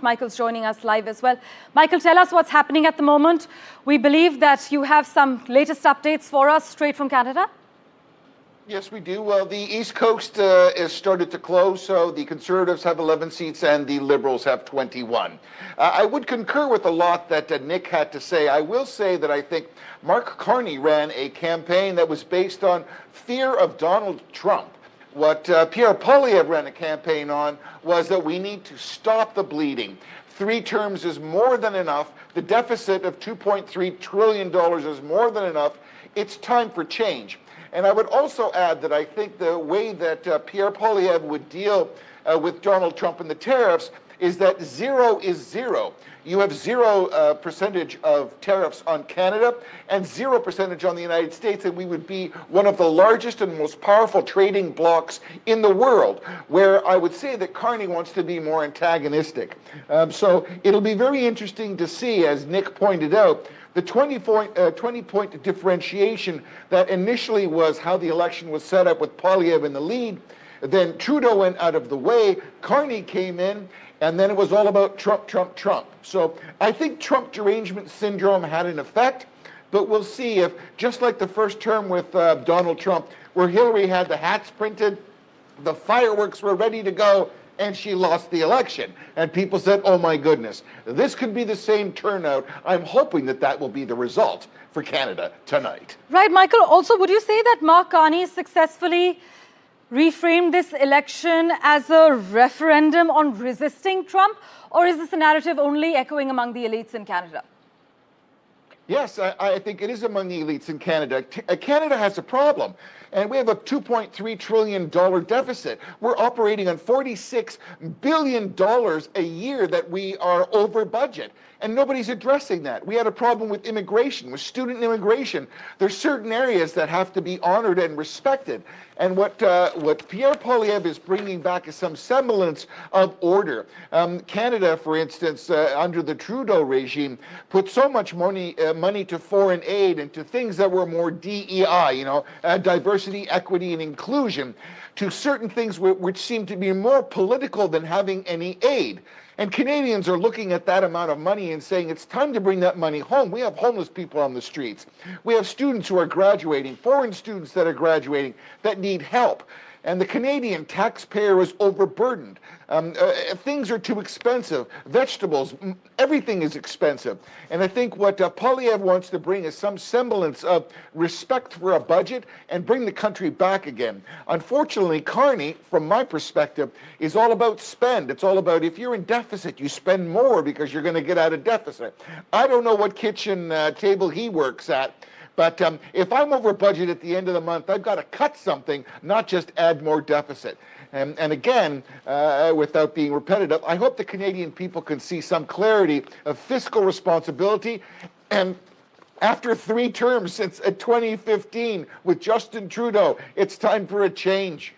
Michael's joining us live as well. Michael, tell us what's happening at the moment. We believe that you have some latest updates for us straight from Canada. Yes, we do. Well, the East Coast has started to close, so the Conservatives have 11 seats and the Liberals have 21. I would concur with a lot that Nick had to say. I will say that I think Mark Carney ran a campaign that was based on fear of Donald Trump. What Pierre Poilievre ran a campaign on was that we need to stop the bleeding. 3 terms is more than enough. The deficit of $2.3 trillion is more than enough. It's time for change. And I would also add that I think the way that Pierre Poilievre would deal with Donald Trump and the tariffs is that 0 is 0. You have 0% of tariffs on Canada and 0% on the United States, and we would be one of the largest and most powerful trading blocs in the world, where I would say that Carney wants to be more antagonistic. So it'll be very interesting to see, as Nick pointed out, the 20-point differentiation that initially was how the election was set up with Poilievre in the lead. Then Trudeau went out of the way, Carney came in, and then it was all about Trump, Trump, Trump. So I think Trump derangement syndrome had an effect, but we'll see if, just like the first term with Donald Trump, where Hillary had the hats printed, the fireworks were ready to go, and she lost the election. And people said, oh my goodness, this could be the same turnout. I'm hoping that that will be the result for Canada tonight. Right, Michael. Also, would you say that Mark Carney successfully reframed this election as a referendum on resisting Trump? Or is this a narrative only echoing among the elites in Canada? Yes, I think it is among the elites in Canada. Canada has a problem, and we have a $2.3 trillion deficit. We're operating on $46 billion a year that we are over budget, and nobody's addressing that. We had a problem with immigration, with student immigration. There's certain areas that have to be honored and respected, and what Pierre Poilievre is bringing back is some semblance of order. Canada, for instance, under the Trudeau regime, put so much money to foreign aid and to things that were more DEI, diversity, equity, and inclusion, to certain things which seem to be more political than having any aid. And Canadians are looking at that amount of money and saying it's time to bring that money home. We have homeless people on the streets. We have students who are graduating, foreign students that are graduating that need help. And the Canadian taxpayer is overburdened. Things are too expensive. Vegetables, everything is expensive. And I think what Poilievre wants to bring is some semblance of respect for a budget and bring the country back again. Unfortunately, Carney, from my perspective, is all about spend. It's all about if you're in deficit, you spend more because you're going to get out of deficit. I don't know what kitchen table he works at. But if I'm over budget at the end of the month, I've got to cut something, not just add more deficit. And again, without being repetitive, I hope the Canadian people can see some clarity of fiscal responsibility. And after 3 terms since 2015 with Justin Trudeau, it's time for a change.